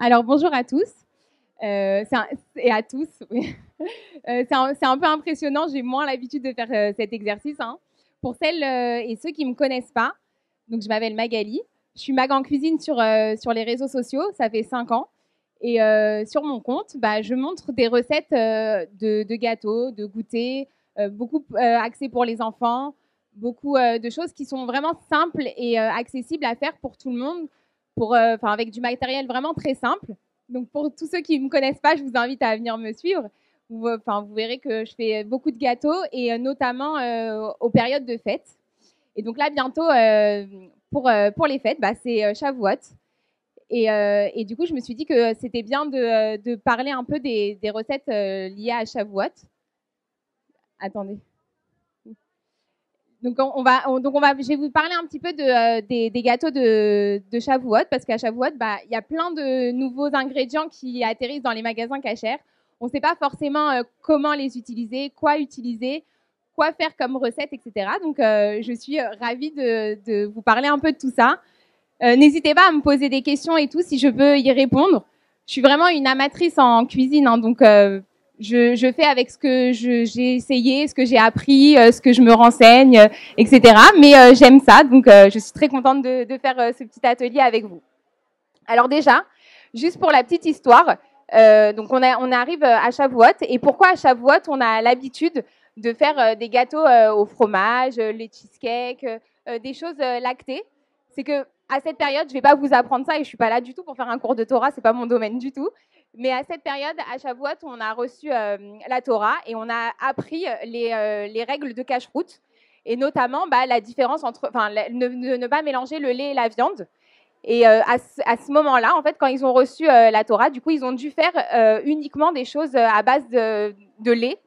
Alors, bonjour à tous. Et à tous, oui. C'est un peu impressionnant, j'ai moins l'habitude de faire cet exercice. Hein. Pour celles et ceux qui ne me connaissent pas, donc je m'appelle Magali, je suis Mag en cuisine sur les réseaux sociaux, ça fait 5 ans. Et sur mon compte, je montre des recettes de gâteaux, de goûters, beaucoup axés pour les enfants, beaucoup de choses qui sont vraiment simples et accessibles à faire pour tout le monde, avec du matériel vraiment très simple. Donc pour tous ceux qui ne me connaissent pas, je vous invite à venir me suivre. Vous verrez que je fais beaucoup de gâteaux et notamment aux périodes de fêtes. Et donc là, bientôt, pour les fêtes, c'est Shavuot. Et du coup, je me suis dit que c'était bien de parler un peu des recettes liées à Shavuot. Attendez. Donc, je vais vous parler un petit peu des gâteaux de Shavuot, parce qu'à Shavuot, il y a plein de nouveaux ingrédients qui atterrissent dans les magasins cachers. On ne sait pas forcément comment les utiliser, quoi faire comme recette, etc. Donc, je suis ravie de vous parler un peu de tout ça. N'hésitez pas à me poser des questions et tout, si je peux y répondre. Je suis vraiment une amatrice en cuisine, hein, donc je fais avec ce que j'ai essayé, ce que j'ai appris, ce que je me renseigne, etc. Mais j'aime ça, donc je suis très contente de faire ce petit atelier avec vous. Alors déjà, juste pour la petite histoire, donc on arrive à Shavuot. Et pourquoi à Shavuot, on a l'habitude de faire des gâteaux au fromage, les cheesecakes, des choses lactées? C'est que à cette période, je ne vais pas vous apprendre ça et je ne suis pas là du tout pour faire un cours de Torah, ce n'est pas mon domaine du tout. Mais à cette période, à Shavuot, on a reçu la Torah et on a appris les règles de cacheroute et notamment la différence entre, ne pas mélanger le lait et la viande. Et à ce moment-là, en fait, quand ils ont reçu la Torah, du coup, ils ont dû faire uniquement des choses à base de lait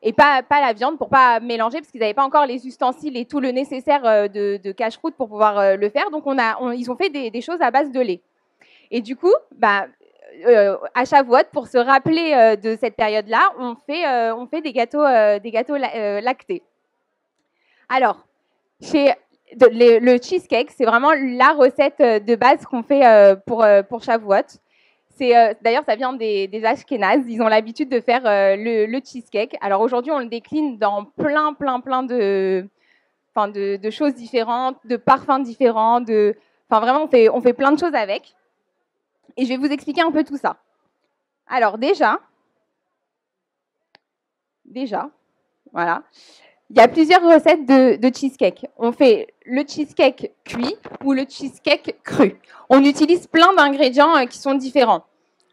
et pas la viande pour pas mélanger, parce qu'ils n'avaient pas encore les ustensiles et tout le nécessaire de cacheroute pour pouvoir le faire. Donc, ils ont fait des choses à base de lait. Et du coup, à Shavuot, pour se rappeler de cette période-là, on fait des gâteaux lactés. Alors, le cheesecake, c'est vraiment la recette de base qu'on fait pour Shavuot. D'ailleurs, ça vient des Ashkénazes. Ils ont l'habitude de faire le cheesecake. Alors aujourd'hui, on le décline dans plein de choses différentes, de parfums différents. Vraiment, on fait plein de choses avec. Et je vais vous expliquer un peu tout ça. Alors déjà, voilà. Il y a plusieurs recettes de cheesecake. On fait le cheesecake cuit ou le cheesecake cru. On utilise plein d'ingrédients qui sont différents.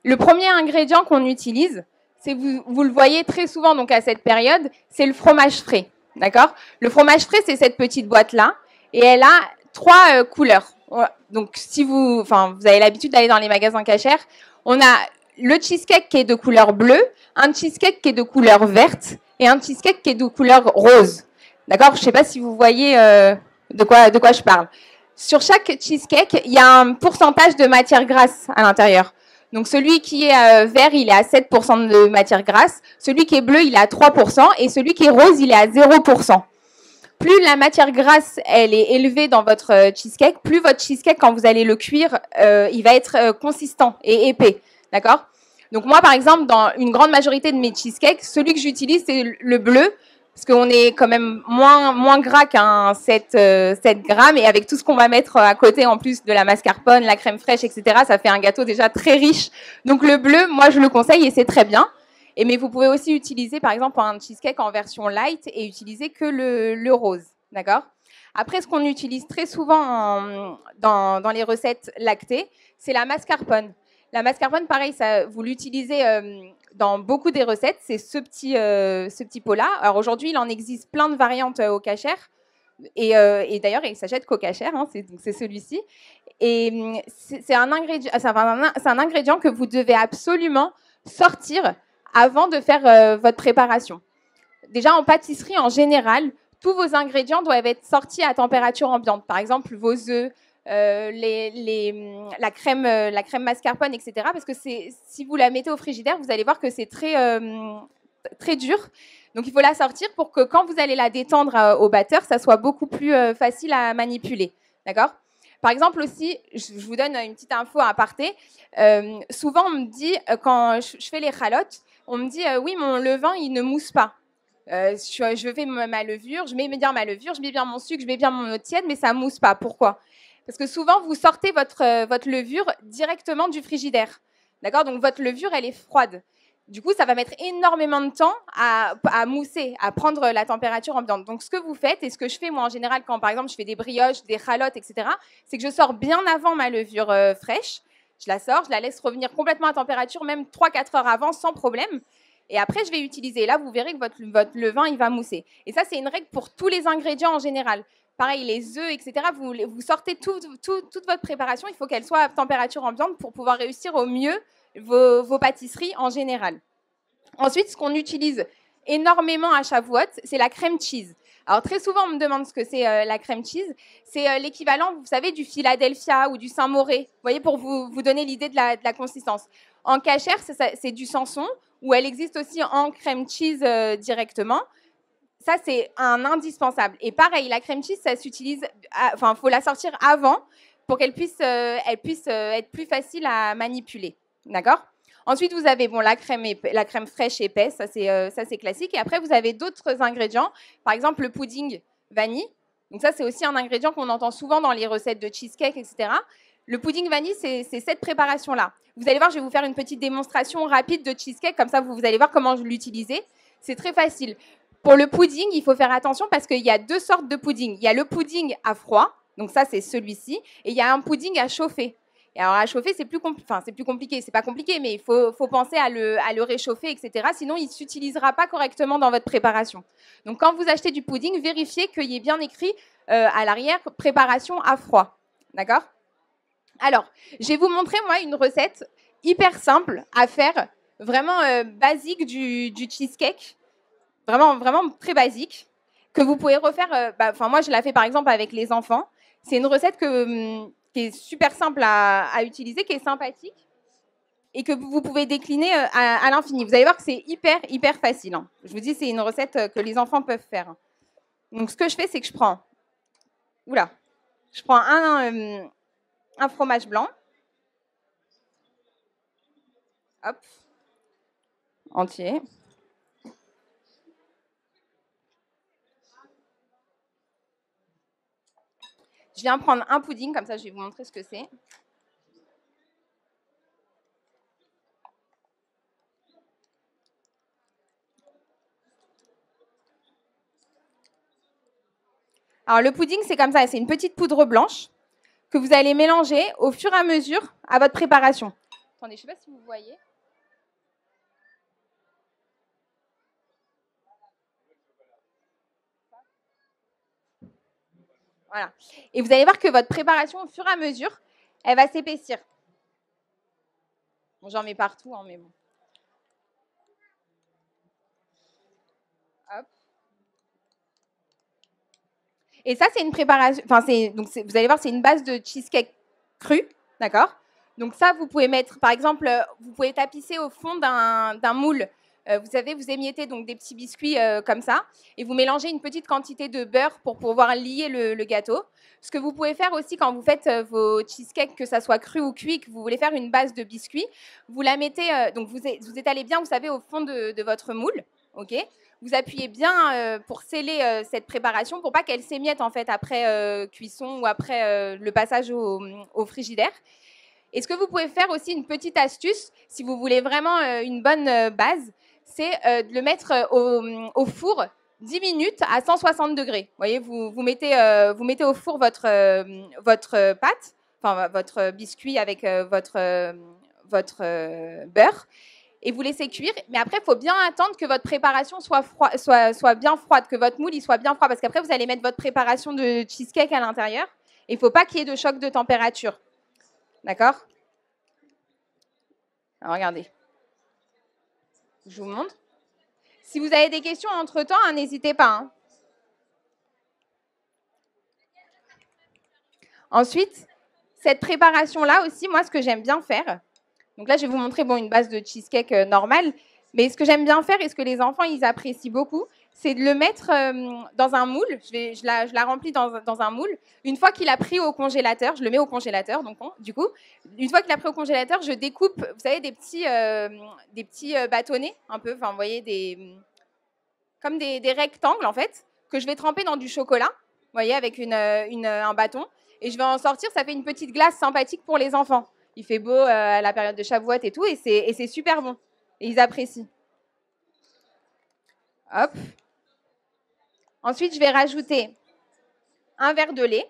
Le premier ingrédient qu'on utilise, c'est vous le voyez très souvent donc à cette période, c'est le fromage frais. D'accord ? Le fromage frais, c'est cette petite boîte-là et elle a 3 couleurs. Donc si vous avez l'habitude d'aller dans les magasins cachers, on a le cheesecake qui est de couleur bleue, un cheesecake qui est de couleur verte et un cheesecake qui est de couleur rose. D'accord ? Je ne sais pas si vous voyez de quoi je parle. Sur chaque cheesecake, il y a un pourcentage de matière grasse à l'intérieur. Donc celui qui est vert, il est à 7% de matière grasse. Celui qui est bleu, il est à 3%. Et celui qui est rose, il est à 0%. Plus la matière grasse, elle est élevée dans votre cheesecake, plus votre cheesecake, quand vous allez le cuire, il va être consistant et épais. D'accord ? Donc moi, par exemple, dans une grande majorité de mes cheesecakes, celui que j'utilise, c'est le bleu, parce qu'on est quand même moins gras qu'un 7 grammes, et avec tout ce qu'on va mettre à côté, en plus de la mascarpone, la crème fraîche, etc., ça fait un gâteau déjà très riche. Donc le bleu, moi, je le conseille, et c'est très bien. Mais vous pouvez aussi utiliser, par exemple, un cheesecake en version light, et utiliser que le rose, d'accord ? Après, ce qu'on utilise très souvent dans les recettes lactées, c'est la mascarpone. La mascarpone, pareil, vous l'utilisez dans beaucoup des recettes. C'est ce petit pot-là. Alors aujourd'hui, il en existe plein de variantes au Kasher. Et d'ailleurs, il s'achète qu'au Kasher, hein, c'est celui-ci. Et c'est un ingrédient que vous devez absolument sortir avant de faire votre préparation. Déjà, en pâtisserie, en général, tous vos ingrédients doivent être sortis à température ambiante. Par exemple, vos œufs, la crème mascarpone, etc. Parce que si vous la mettez au frigidaire, vous allez voir que c'est très dur. Donc, il faut la sortir pour que quand vous allez la détendre au batteur, ça soit beaucoup plus facile à manipuler. D'accord ? Par exemple aussi, je vous donne une petite info à aparté. Souvent, on me dit, quand je fais les chalotes, on me dit, oui, mon levain, il ne mousse pas. Je fais ma levure, je mets bien ma levure, je mets bien mon sucre, je mets bien mon eau tiède, mais ça ne mousse pas. Pourquoi? Parce que souvent, vous sortez votre levure directement du frigidaire. D'accord? Donc, votre levure, elle est froide. Du coup, ça va mettre énormément de temps à mousser, à prendre la température ambiante. Donc, ce que vous faites, et ce que je fais moi en général quand, par exemple, je fais des brioches, des chalotes, etc., c'est que je sors bien avant ma levure fraîche. Je la sors, je la laisse revenir complètement à température, même 3-4 heures avant, sans problème. Et après, je vais utiliser. Là, vous verrez que votre levain, il va mousser. Et ça, c'est une règle pour tous les ingrédients en général. Pareil, les œufs, etc., vous sortez toute votre préparation. Il faut qu'elle soit à température ambiante pour pouvoir réussir au mieux vos pâtisseries en général. Ensuite, ce qu'on utilise énormément à Shavuot, c'est la crème cheese. Alors, très souvent, on me demande ce que c'est la crème cheese. C'est l'équivalent, vous savez, du Philadelphia ou du Saint-Moré. Vous voyez, pour vous donner l'idée de la consistance. En cachère, c'est du Samson, où elle existe aussi en crème cheese directement. Ça, c'est un indispensable. Et pareil, la crème cheese, ça s'utilise, enfin, il faut la sortir avant pour qu'elle puisse être plus facile à manipuler. D'accord? Ensuite, vous avez la crème fraîche épaisse, ça c'est classique. Et après, vous avez d'autres ingrédients, par exemple le pudding vanille. Donc ça, c'est aussi un ingrédient qu'on entend souvent dans les recettes de cheesecake, etc. Le pudding vanille, c'est cette préparation-là. Vous allez voir, je vais vous faire une petite démonstration rapide de cheesecake, comme ça, vous allez voir comment l'utiliser. C'est très facile. Pour le pudding, il faut faire attention parce qu'il y a deux sortes de pudding. Il y a le pudding à froid, donc ça, c'est celui-ci, et il y a un pudding à chauffer. Et alors, à chauffer, c'est plus compliqué. C'est pas compliqué, mais il faut penser à le réchauffer, etc. Sinon, il ne s'utilisera pas correctement dans votre préparation. Donc, quand vous achetez du pudding, vérifiez qu'il y ait bien écrit à l'arrière « préparation à froid ». D'accord? Alors, je vais vous montrer, moi, une recette hyper simple à faire, vraiment basique du cheesecake. Vraiment, vraiment très basique, que vous pouvez refaire. Moi, je la fais, par exemple, avec les enfants. C'est une recette qui est super simple à utiliser, qui est sympathique et que vous pouvez décliner à l'infini. Vous allez voir que c'est hyper facile. Hein. Je vous dis, c'est une recette que les enfants peuvent faire. Donc, ce que je fais, c'est que je prends un fromage blanc. Hop. Entier. Je viens prendre un pudding, comme ça, je vais vous montrer ce que c'est. Alors, le pudding, c'est comme ça, c'est une petite poudre blanche que vous allez mélanger au fur et à mesure à votre préparation. Attendez, je ne sais pas si vous voyez. Voilà. Et vous allez voir que votre préparation, au fur et à mesure, elle va s'épaissir. Bon, j'en mets partout, hein, mais bon. Hop. Et ça, c'est une préparation. Enfin, vous allez voir, c'est une base de cheesecake cru, d'accord? Donc ça, vous pouvez mettre, par exemple, vous pouvez tapisser au fond d'un moule. Vous savez, vous émiettez donc des petits biscuits comme ça, et vous mélangez une petite quantité de beurre pour pouvoir lier le gâteau. Ce que vous pouvez faire aussi quand vous faites vos cheesecakes, que ça soit cru ou cuit, que vous voulez faire une base de biscuits, vous la mettez, donc vous étalez bien, vous savez, au fond de votre moule, ok? Vous appuyez bien pour sceller cette préparation pour pas qu'elle s'émiette en fait après cuisson ou après le passage au frigidaire. Et ce que vous pouvez faire aussi, une petite astuce, si vous voulez vraiment une bonne base, c'est de le mettre au four 10 minutes à 160 degrés. Vous voyez, vous mettez au four votre pâte, enfin votre biscuit avec votre beurre, et vous laissez cuire. Mais après, il faut bien attendre que votre préparation soit bien froide, que votre moule il soit bien froid, parce qu'après, vous allez mettre votre préparation de cheesecake à l'intérieur. Il ne faut pas qu'il y ait de choc de température. D'accord? Alors, regardez. Je vous montre. Si vous avez des questions entre-temps, hein, n'hésitez pas. Hein. Ensuite, cette préparation-là aussi, moi, ce que j'aime bien faire, donc là, je vais vous montrer une base de cheesecake normale, mais ce que j'aime bien faire et ce que les enfants, ils apprécient beaucoup, c'est de le mettre dans un moule. Je la remplis dans un moule. Une fois qu'il a pris au congélateur, je le mets au congélateur. Donc, du coup, une fois qu'il a pris au congélateur, je découpe, vous savez, des petits bâtonnets, un peu, enfin, vous voyez, comme des rectangles, en fait, que je vais tremper dans du chocolat, vous voyez, avec un bâton. Et je vais en sortir, ça fait une petite glace sympathique pour les enfants. Il fait beau à la période de Shavuot et tout, et c'est super bon. Et ils apprécient. Hop. Ensuite, je vais rajouter un verre de lait.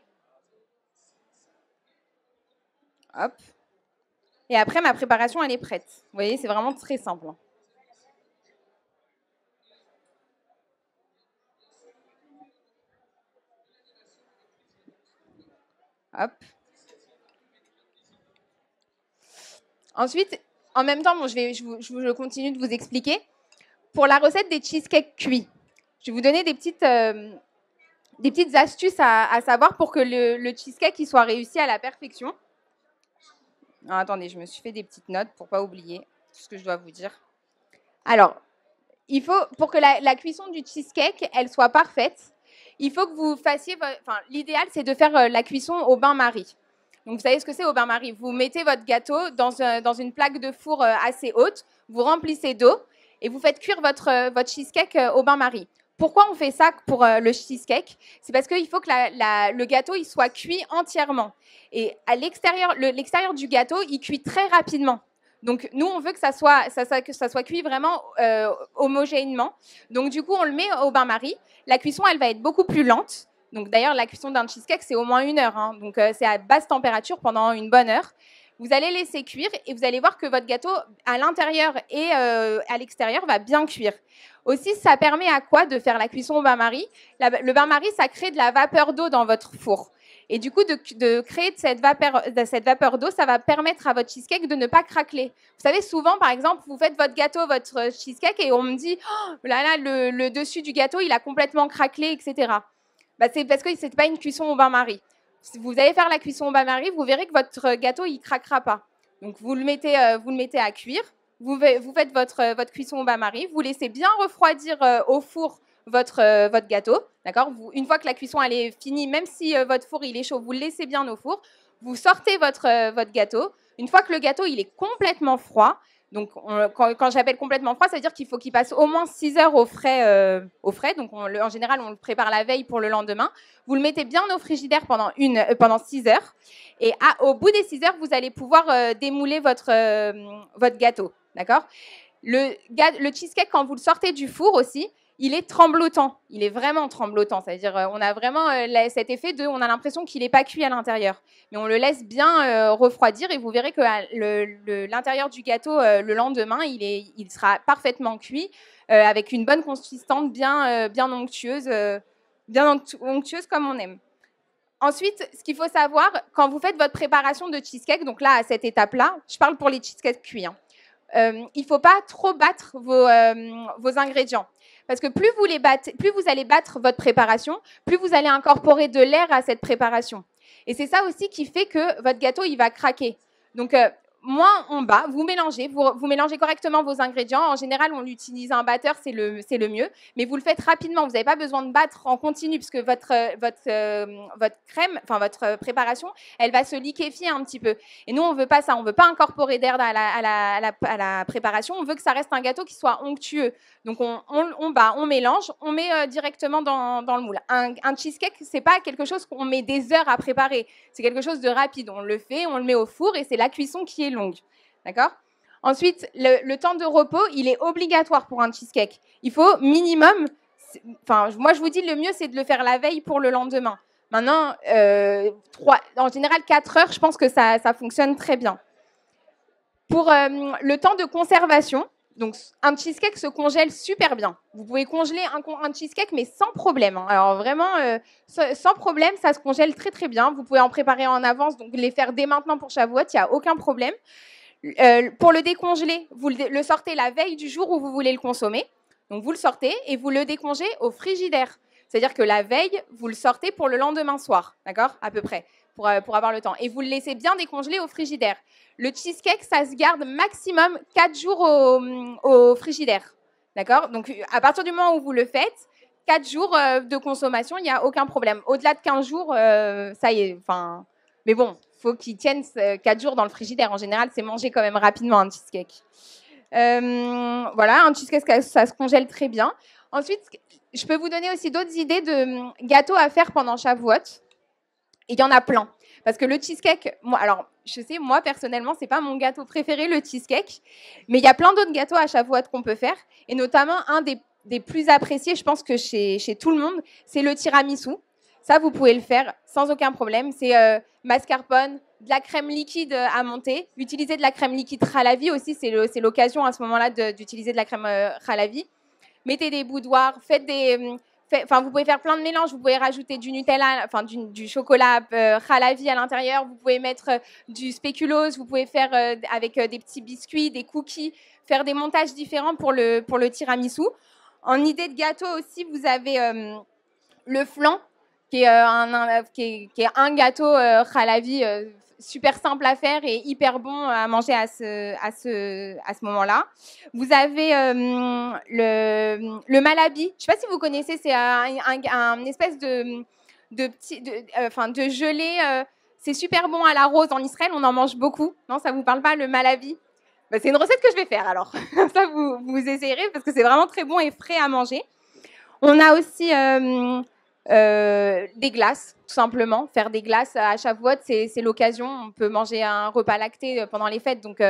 Hop. Et après, ma préparation, elle est prête. Vous voyez, c'est vraiment très simple. Hop. Ensuite, en même temps, bon, je continue de vous expliquer. Pour la recette des cheesecakes cuits, je vais vous donner des petites astuces à savoir pour que le cheesecake il soit réussi à la perfection. Alors, attendez, je me suis fait des petites notes pour ne pas oublier tout ce que je dois vous dire. Alors, il faut, pour que la cuisson du cheesecake elle soit parfaite, il faut que vous fassiez, l'idéal c'est de faire la cuisson au bain-marie. Donc vous savez ce que c'est au bain-marie. Vous mettez votre gâteau dans une plaque de four assez haute, vous remplissez d'eau et vous faites cuire votre cheesecake au bain-marie. Pourquoi on fait ça pour le cheesecake? C'est parce qu'il faut que le gâteau il soit cuit entièrement. Et à l'extérieur du gâteau, il cuit très rapidement. Donc, nous, on veut que ça soit cuit vraiment homogènement. Donc, du coup, on le met au bain-marie. La cuisson, elle va être beaucoup plus lente. Donc, d'ailleurs, la cuisson d'un cheesecake, c'est au moins 1 heure. Hein. Donc, c'est à basse température pendant une bonne heure. Vous allez laisser cuire et vous allez voir que votre gâteau, à l'intérieur et à l'extérieur, va bien cuire. Aussi, ça permet à quoi de faire la cuisson au bain-marie? Le bain-marie, ça crée de la vapeur d'eau dans votre four. Et du coup, de créer cette vapeur d'eau, ça va permettre à votre cheesecake de ne pas craqueler. Vous savez, souvent, par exemple, vous faites votre gâteau, votre cheesecake, et on me dit oh, là, le dessus du gâteau, il a complètement craquelé, etc. Bah, c'est parce que ce n'est pas une cuisson au bain-marie. Si vous allez faire la cuisson au bain-marie, vous verrez que votre gâteau, il ne craquera pas. Donc, vous le mettez à cuire. Vous faites votre cuisson au bain-marie. Vous laissez bien refroidir au four votre gâteau, d'accord. Une fois que la cuisson elle est finie, même si votre four il est chaud, vous le laissez bien au four. Vous sortez votre gâteau. Une fois que le gâteau il est complètement froid, donc quand j'appelle complètement froid, ça veut dire qu'il faut qu'il passe au moins 6 heures au frais. Donc en général, on le prépare la veille pour le lendemain. Vous le mettez bien au frigidaire pendant 6 heures. Et au bout des 6 heures, vous allez pouvoir démouler votre gâteau, d'accord. Le cheesecake, quand vous le sortez du four aussi, il est tremblotant. Il est vraiment tremblotant. C'est-à-dire, on a vraiment cet effet on a l'impression qu'il n'est pas cuit à l'intérieur. Mais on le laisse bien refroidir et vous verrez que l'intérieur du gâteau, le lendemain, il sera parfaitement cuit avec une bonne consistance bien onctueuse comme on aime. Ensuite, ce qu'il faut savoir, quand vous faites votre préparation de cheesecake, donc là, à cette étape-là, je parle pour les cheesecakes cuits, hein, il ne faut pas trop battre vos ingrédients. Parce que plus vous allez battre votre préparation, plus vous allez incorporer de l'air à cette préparation. Et c'est ça aussi qui fait que votre gâteau, il va craquer. Donc, moins on bat, vous mélangez correctement vos ingrédients. En général, on utilise un batteur, c'est le mieux. Mais vous le faites rapidement. Vous n'avez pas besoin de battre en continu puisque votre crème, enfin votre préparation, elle va se liquéfier un petit peu. Et nous, on ne veut pas ça. On ne veut pas incorporer d'air à la préparation. On veut que ça reste un gâteau qui soit onctueux. Donc, on bat, on mélange, on met directement dans le moule. Un cheesecake, ce n'est pas quelque chose qu'on met des heures à préparer. C'est quelque chose de rapide. On le fait, on le met au four et c'est la cuisson qui est longue. D'accord ? Ensuite, le temps de repos, il est obligatoire pour un cheesecake. Il faut minimum, moi je vous dis, le mieux c'est de le faire la veille pour le lendemain. Maintenant, en général 4 heures, je pense que ça fonctionne très bien. Pour le temps de conservation, donc un cheesecake se congèle super bien. Vous pouvez congeler un cheesecake, mais sans problème. Hein. Alors vraiment, sans problème, ça se congèle très très bien. Vous pouvez en préparer en avance, donc les faire dès maintenant pour Shavuot, il n'y a aucun problème. Pour le décongeler, vous le sortez la veille du jour où vous voulez le consommer. Donc vous le sortez et vous le décongelez au frigidaire. C'est-à-dire que la veille, vous le sortez pour le lendemain soir, d'accord ? À peu près, pour avoir le temps. Et vous le laissez bien décongeler au frigidaire. Le cheesecake, ça se garde maximum 4 jours au frigidaire. D'accord ? Donc, à partir du moment où vous le faites, 4 jours de consommation, il n'y a aucun problème. Au-delà de 15 jours, ça y est. Enfin, mais bon, il faut qu'il tienne 4 jours dans le frigidaire. En général, c'est mangé quand même rapidement, un cheesecake. Voilà, un cheesecake, ça se congèle très bien. Ensuite, je peux vous donner aussi d'autres idées de gâteaux à faire pendant Shavuot. Il y en a plein. Parce que le cheesecake, moi, alors, je sais, moi, personnellement, c'est pas mon gâteau préféré, le cheesecake. Mais il y a plein d'autres gâteaux à Shavuot qu'on peut faire. Et notamment, un des plus appréciés, je pense que chez tout le monde, c'est le tiramisu. Ça, vous pouvez le faire sans aucun problème. C'est mascarpone, de la crème liquide à monter. Utiliser de la crème liquide Halavi aussi, c'est l'occasion à ce moment-là d'utiliser de la crème Halavi. Mettez des boudoirs, faites des... Enfin, vous pouvez faire plein de mélanges. Vous pouvez rajouter du Nutella, enfin du chocolat Halavi à l'intérieur. Vous pouvez mettre du spéculoos. Vous pouvez faire avec des petits biscuits, des cookies, faire des montages différents pour le tiramisu. En idée de gâteau aussi, vous avez le flan, qui est un gâteau Halavi super simple à faire et hyper bon à manger à ce moment-là. Vous avez le malabi. Je ne sais pas si vous connaissez, c'est un espèce de gelée. C'est super bon à la rose en Israël, on en mange beaucoup. Non, ça ne vous parle pas, le malabi? Ben, c'est une recette que je vais faire alors. Ça, vous essayerez parce que c'est vraiment très bon et frais à manger. On a aussi des glaces, tout simplement. Faire des glaces à Shavuot, c'est l'occasion. On peut manger un repas lacté pendant les fêtes, donc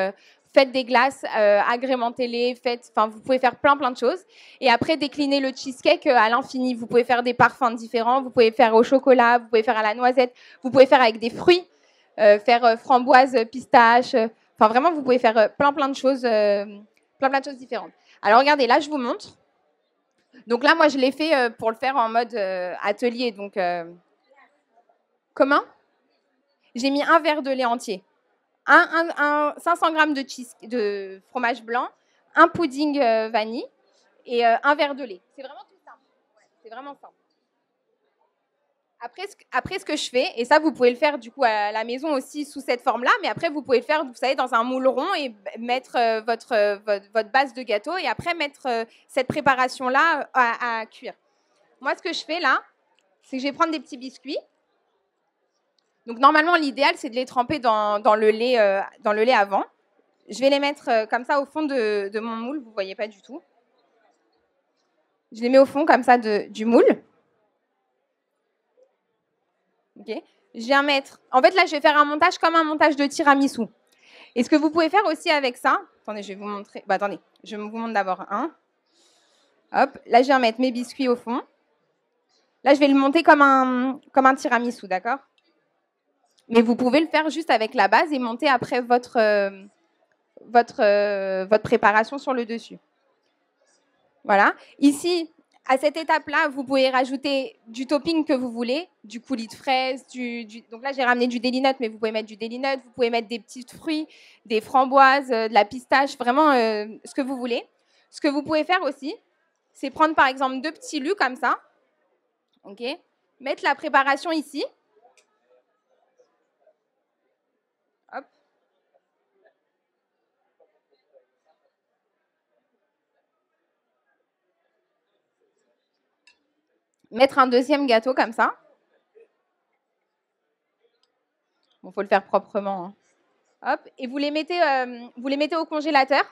faites des glaces, agrémentez-les, vous pouvez faire plein de choses. Et après, décliner le cheesecake à l'infini. Vous pouvez faire des parfums différents, vous pouvez faire au chocolat, vous pouvez faire à la noisette, vous pouvez faire avec des fruits, faire framboise, pistache. Enfin, vraiment, vous pouvez faire plein de choses différentes. Alors, regardez, là, je vous montre. Donc là, moi, je l'ai fait pour le faire en mode atelier. Donc, comment? J'ai mis un verre de lait entier, 500 grammes de fromage blanc, un pudding vanille et un verre de lait. C'est vraiment tout simple. Ouais, c'est vraiment simple. Après, ce que je fais, et ça, vous pouvez le faire du coup à la maison aussi sous cette forme-là, mais après, vous pouvez le faire, vous savez, dans un moule rond et mettre votre base de gâteau et après mettre cette préparation-là à cuire. Moi, ce que je fais là, c'est que je vais prendre des petits biscuits. Donc, normalement, l'idéal, c'est de les tremper dans le lait avant. Je vais les mettre comme ça au fond de mon moule. Vous ne voyez pas du tout. Je les mets au fond comme ça du moule. Okay. Je viens mettre... En fait, là, je vais faire un montage comme un montage de tiramisu. Et ce que vous pouvez faire aussi avec ça... Attendez, je vais vous montrer... attendez, je vous montre d'abord un. Hop, là, je viens mettre mes biscuits au fond. Là, je vais le monter comme un tiramisu, d'accord? Mais vous pouvez le faire juste avec la base et monter après votre préparation sur le dessus. Voilà. Ici, à cette étape-là, vous pouvez rajouter du topping que vous voulez, du coulis de fraises, donc là, j'ai ramené du deli nut, mais vous pouvez mettre du deli nut, vous pouvez mettre des petits fruits, des framboises, de la pistache, vraiment ce que vous voulez. Ce que vous pouvez faire aussi, c'est prendre par exemple 2 petits lus comme ça, ok, mettre la préparation ici. Hop. Mettre un deuxième gâteau comme ça. Bon, faut le faire proprement. Hein. Hop, et vous les mettez au congélateur.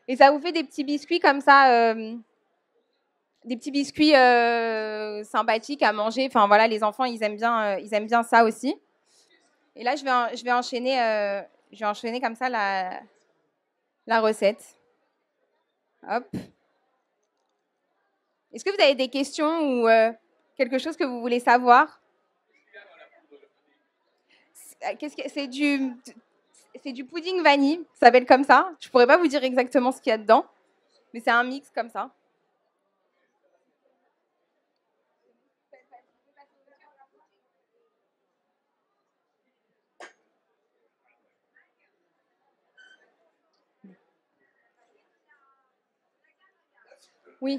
Et ça vous fait des petits biscuits comme ça, des petits biscuits sympathiques à manger. Enfin voilà, les enfants ils aiment bien ça aussi. Et là je vais enchaîner comme ça la recette. Hop. Est-ce que vous avez des questions ou quelque chose que vous voulez savoir? C'est du pudding vanille, ça s'appelle comme ça. Je pourrais pas vous dire exactement ce qu'il y a dedans, mais c'est un mix comme ça. Oui.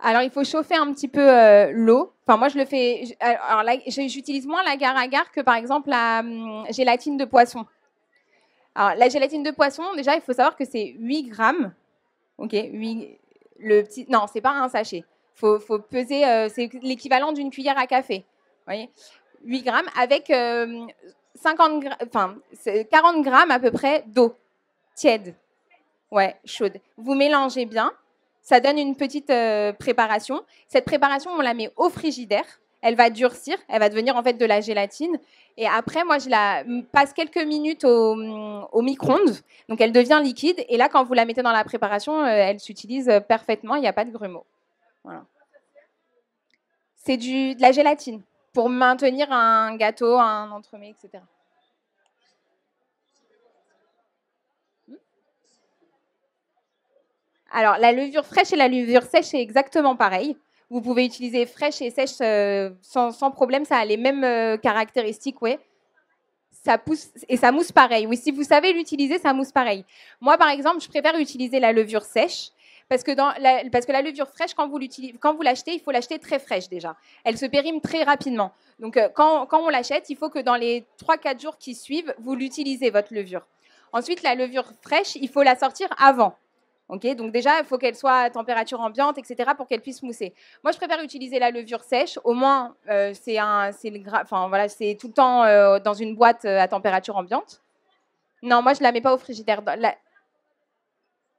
Alors, il faut chauffer un petit peu l'eau. Enfin, moi, je le fais. Alors là, j'utilise moins l'agar-agar que, par exemple, la gélatine de poisson. Alors, la gélatine de poisson, déjà, il faut savoir que c'est 8 grammes. Ok, 8, le petit, non, c'est pas un sachet. Faut peser, c'est l'équivalent d'une cuillère à café. Vous voyez, 8 grammes avec 40 grammes à peu près d'eau tiède. Ouais, chaude. Vous mélangez bien. Ça donne une petite préparation. Cette préparation, on la met au frigidaire. Elle va durcir, elle va devenir en fait de la gélatine. Et après, moi, je la passe quelques minutes au micro-ondes. Donc, elle devient liquide. Et là, quand vous la mettez dans la préparation, elle s'utilise parfaitement. Il n'y a pas de grumeaux. Voilà. C'est de la gélatine pour maintenir un gâteau, un entremets, etc. Alors, la levure fraîche et la levure sèche, c'est exactement pareil. Vous pouvez utiliser fraîche et sèche sans problème. Ça a les mêmes caractéristiques, ouais. Ça pousse et ça mousse pareil. Oui, si vous savez l'utiliser, ça mousse pareil. Moi, par exemple, je préfère utiliser la levure sèche parce que la levure fraîche, quand vous l'achetez, il faut l'acheter très fraîche déjà. Elle se périme très rapidement. Donc, quand on l'achète, il faut que dans les 3-4 jours qui suivent, vous l'utilisez, votre levure. Ensuite, la levure fraîche, il faut la sortir avant. Okay, donc déjà, il faut qu'elle soit à température ambiante, etc., pour qu'elle puisse mousser. Moi, je préfère utiliser la levure sèche. Au moins, c'est tout le temps dans une boîte à température ambiante. Non, moi, je la mets pas au frigidaire.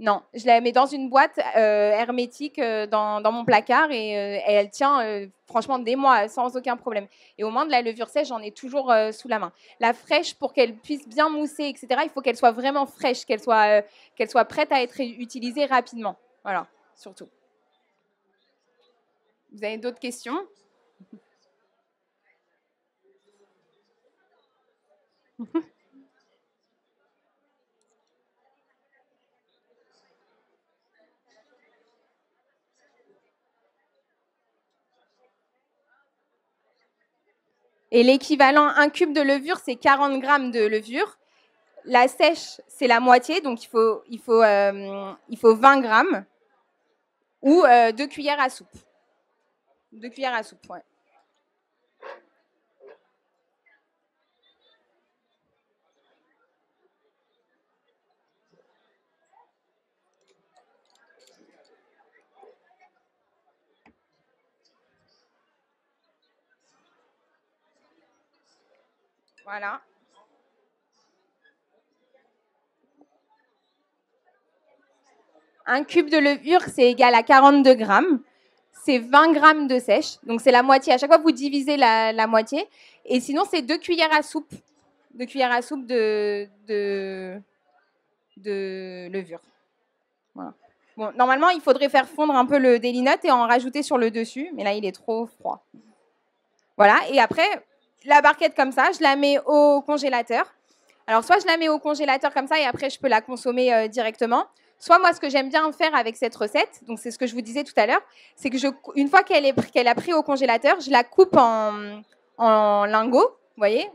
Non, je la mets dans une boîte hermétique dans mon placard et elle tient franchement des mois sans aucun problème. Et au moins de la levure sèche, j'en ai toujours sous la main. La fraîche, pour qu'elle puisse bien mousser, etc., il faut qu'elle soit vraiment fraîche, qu'elle soit prête à être utilisée rapidement. Voilà, surtout. Vous avez d'autres questions? Et l'équivalent, un cube de levure, c'est 40 grammes de levure. La sèche, c'est la moitié, donc il faut 20 grammes ou 2 cuillères à soupe. 2 cuillères à soupe, ouais. Voilà. Un cube de levure, c'est égal à 42 grammes. C'est 20 grammes de sèche. Donc, c'est la moitié. À chaque fois, vous divisez la moitié. Et sinon, c'est 2 cuillères à soupe. 2 cuillères à soupe de levure. Voilà. Bon, normalement, il faudrait faire fondre un peu le Daily Nut et en rajouter sur le dessus. Mais là, il est trop froid. Voilà. Et après, la barquette comme ça, je la mets au congélateur. Alors, soit je la mets au congélateur comme ça et après, je peux la consommer directement. Soit moi, ce que j'aime bien faire avec cette recette, donc c'est ce que je vous disais tout à l'heure, c'est que une fois qu'elle a pris au congélateur, je la coupe en lingots, vous voyez,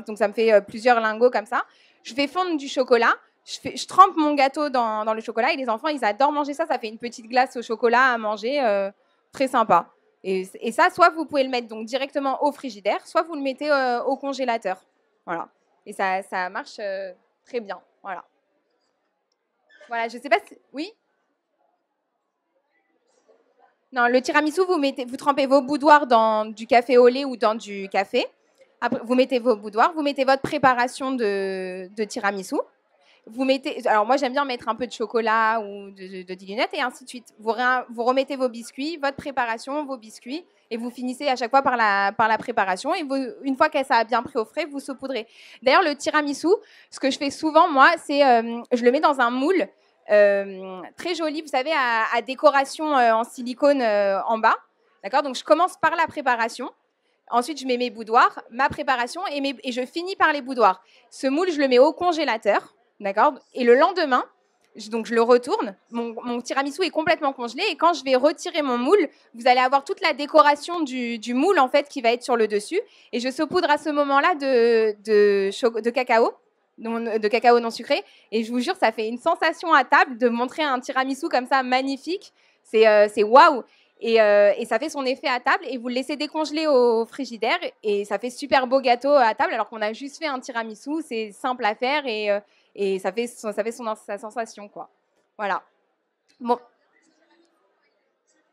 donc ça me fait plusieurs lingots comme ça. Je fais fondre du chocolat, je trempe mon gâteau dans le chocolat et les enfants, ils adorent manger ça. Ça fait une petite glace au chocolat à manger, très sympa. Et ça, soit vous pouvez le mettre donc directement au frigidaire, soit vous le mettez au congélateur. Voilà. Et ça marche très bien. Voilà. Voilà, je sais pas si... Oui. Non, le tiramisu, vous trempez vos boudoirs dans du café au lait ou dans du café. Après, vous mettez vos boudoirs, vous mettez votre préparation de tiramisu. Vous mettez, alors moi j'aime bien mettre un peu de chocolat ou de diglinette et ainsi de suite. Vous remettez vos biscuits, votre préparation, vos biscuits et vous finissez à chaque fois par la préparation et une fois que ça a bien pris au frais, vous saupoudrez. D'ailleurs le tiramisu, ce que je fais souvent moi, c'est je le mets dans un moule très joli, vous savez, à décoration en silicone en bas. D'accord. Donc je commence par la préparation. Ensuite, je mets mes boudoirs, ma préparation et je finis par les boudoirs. Ce moule, je le mets au congélateur. D'accord. Et le lendemain, donc je le retourne. Mon tiramisu est complètement congelé. Et quand je vais retirer mon moule, vous allez avoir toute la décoration du moule en fait qui va être sur le dessus. Et je saupoudre à ce moment-là de cacao, de cacao non sucré. Et je vous jure, ça fait une sensation à table de montrer un tiramisu comme ça magnifique. C'est waouh. Et ça fait son effet à table et vous le laissez décongeler au frigidaire et ça fait super beau gâteau à table alors qu'on a juste fait un tiramisu. C'est simple à faire et et ça fait sa sensation, quoi. Voilà. Bon.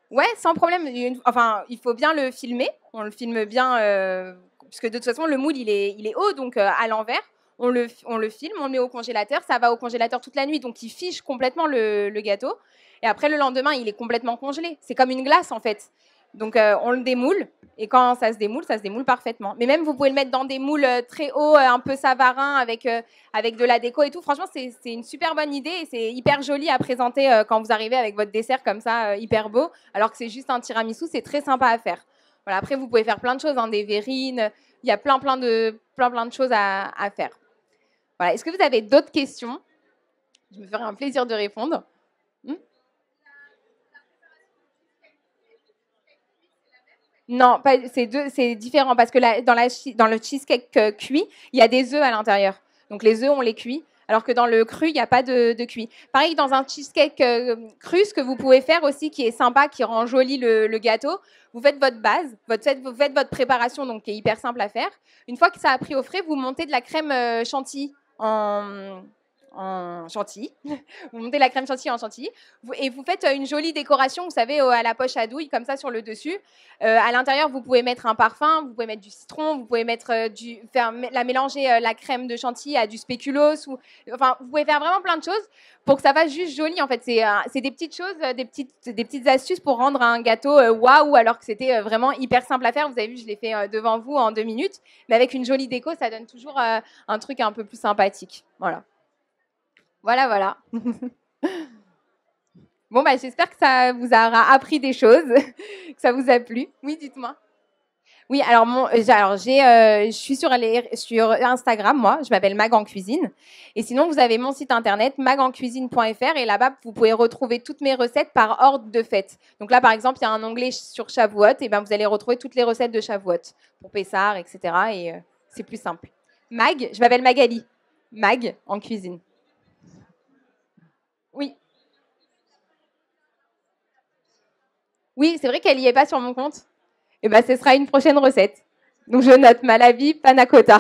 Ouais, sans problème. Enfin, il faut bien le filmer. On le filme bien, puisque de toute façon, le moule, il est haut, donc à l'envers. On le filme, on le met au congélateur. Ça va au congélateur toute la nuit, donc il fiche complètement le gâteau. Et après, le lendemain, il est complètement congelé. C'est comme une glace, en fait. Donc, on le démoule. Et quand ça se démoule parfaitement. Mais même, vous pouvez le mettre dans des moules très hauts, un peu Savarin, avec de la déco et tout. Franchement, c'est une super bonne idée et c'est hyper joli à présenter quand vous arrivez avec votre dessert comme ça, hyper beau, alors que c'est juste un tiramisu. C'est très sympa à faire. Voilà, après, vous pouvez faire plein de choses, hein, des verrines. Il y a plein de choses à faire. Voilà. Est-ce que vous avez d'autres questions? Je me ferai un plaisir de répondre. Non, c'est différent parce que dans le cheesecake cuit, il y a des œufs à l'intérieur. Donc les œufs, on les cuit, alors que dans le cru, il n'y a pas de cuit. Pareil, dans un cheesecake cru, ce que vous pouvez faire aussi, qui est sympa, qui rend joli le gâteau, vous faites votre base, vous faites votre préparation, donc qui est hyper simple à faire. Une fois que ça a pris au frais, vous montez de la crème chantilly en chantilly. Vous montez la crème chantilly en chantilly et vous faites une jolie décoration, vous savez, à la poche à douille, comme ça sur le dessus. À l'intérieur, vous pouvez mettre un parfum, vous pouvez mettre du citron, vous pouvez mettre mélanger la crème de chantilly à du spéculoos. Enfin, vous pouvez faire vraiment plein de choses pour que ça fasse juste joli. En fait, c'est des petites choses, des petites astuces pour rendre un gâteau waouh, alors que c'était vraiment hyper simple à faire. Vous avez vu, je l'ai fait devant vous en 2 minutes, mais avec une jolie déco, ça donne toujours un truc un peu plus sympathique. Voilà. Voilà. Bon, bah, j'espère que ça vous aura appris des choses, que ça vous a plu. Oui, dites-moi. Oui, alors, je suis sur Instagram, moi, je m'appelle Mag en Cuisine. Et sinon, vous avez mon site internet, magencuisine.fr, et là-bas, vous pouvez retrouver toutes mes recettes par ordre de fête. Donc là, par exemple, il y a un onglet sur Shavuot, et ben, vous allez retrouver toutes les recettes de Shavuot, pour Pessah, etc. Et c'est plus simple. Mag, je m'appelle Magali. Mag en cuisine. Oui. Oui, c'est vrai qu'elle n'y est pas sur mon compte. Et ben, ce sera une prochaine recette. Donc, je note Malabi panna cotta.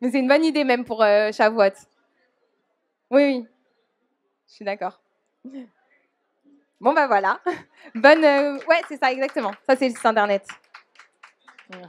Mais c'est une bonne idée même pour Shavuot. Oui, je suis d'accord. Bon, ben voilà. Bonne. Ouais, c'est ça, exactement. Ça, c'est le site internet. Voilà.